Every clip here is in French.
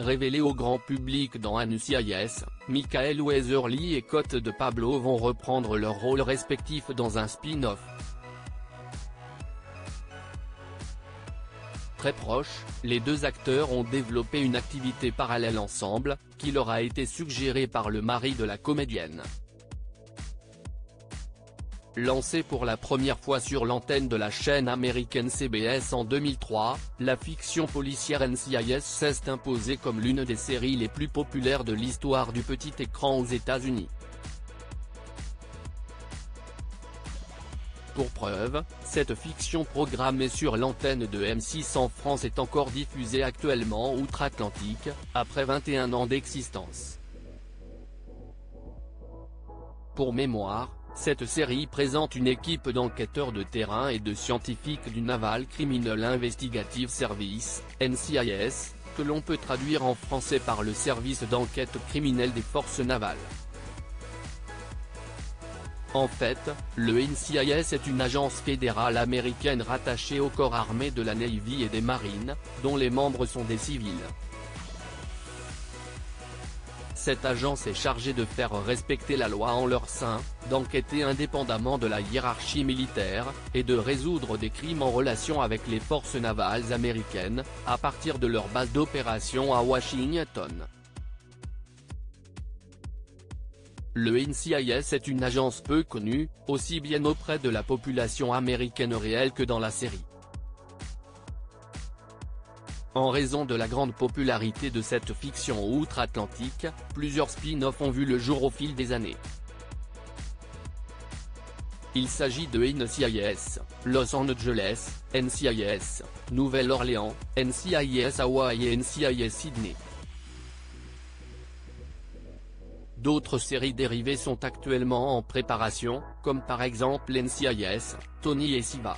révélé au grand public dans NCIS, Michael Weatherly et Cote de Pablo vont reprendre leurs rôles respectifs dans un spin-off. Très proches, les deux acteurs ont développé une activité parallèle ensemble, qui leur a été suggérée par le mari de la comédienne. Lancée pour la première fois sur l'antenne de la chaîne américaine CBS en 2003, la fiction policière NCIS s'est imposée comme l'une des séries les plus populaires de l'histoire du petit écran aux États-Unis. Pour preuve, cette fiction programmée sur l'antenne de M6 en France est encore diffusée actuellement outre-Atlantique, après 21 ans d'existence. Pour mémoire, cette série présente une équipe d'enquêteurs de terrain et de scientifiques du Naval Criminal Investigative Service, NCIS, que l'on peut traduire en français par le service d'enquête criminelle des forces navales. En fait, le NCIS est une agence fédérale américaine rattachée au corps armé de la Navy et des Marines, dont les membres sont des civils. Cette agence est chargée de faire respecter la loi en leur sein, d'enquêter indépendamment de la hiérarchie militaire, et de résoudre des crimes en relation avec les forces navales américaines, à partir de leur base d'opération à Washington. Le NCIS est une agence peu connue, aussi bien auprès de la population américaine réelle que dans la série. En raison de la grande popularité de cette fiction outre-Atlantique, plusieurs spin-offs ont vu le jour au fil des années. Il s'agit de NCIS, Los Angeles, NCIS, Nouvelle-Orléans, NCIS Hawaii et NCIS Sydney. D'autres séries dérivées sont actuellement en préparation, comme par exemple NCIS, Tony et Siva.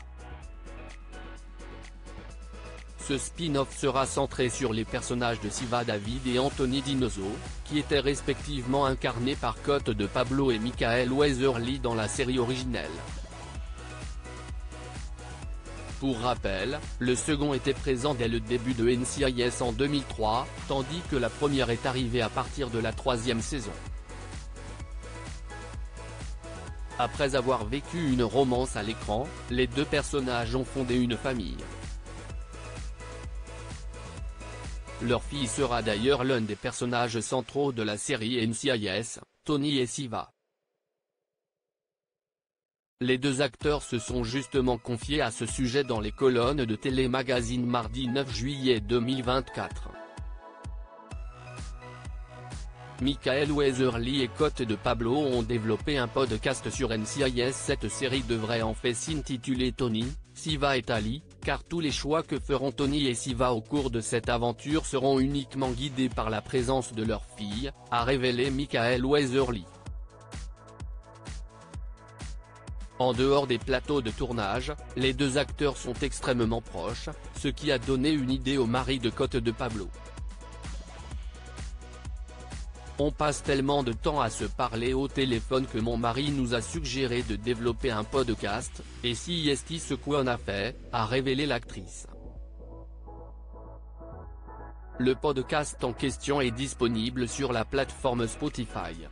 Ce spin-off sera centré sur les personnages de Siva David et Anthony Dinoso, qui étaient respectivement incarnés par Cote de Pablo et Michael Weatherly dans la série originelle. Pour rappel, le second était présent dès le début de NCIS en 2003, tandis que la première est arrivée à partir de la troisième saison. Après avoir vécu une romance à l'écran, les deux personnages ont fondé une famille. Leur fille sera d'ailleurs l'un des personnages centraux de la série NCIS, Tony et Siva. Les deux acteurs se sont justement confiés à ce sujet dans les colonnes de Télé Magazine mardi 9 juillet 2024. Michael Weatherly et Cote de Pablo ont développé un podcast sur NCIS. Cette série devrait en fait s'intituler Tony, Siva et Tali, car tous les choix que feront Tony et Siva au cours de cette aventure seront uniquement guidés par la présence de leur fille, a révélé Michael Weatherly. En dehors des plateaux de tournage, les deux acteurs sont extrêmement proches, ce qui a donné une idée au mari de Cote de Pablo. On passe tellement de temps à se parler au téléphone que mon mari nous a suggéré de développer un podcast, et si est ce qu'on a fait, a révélé l'actrice. Le podcast en question est disponible sur la plateforme Spotify.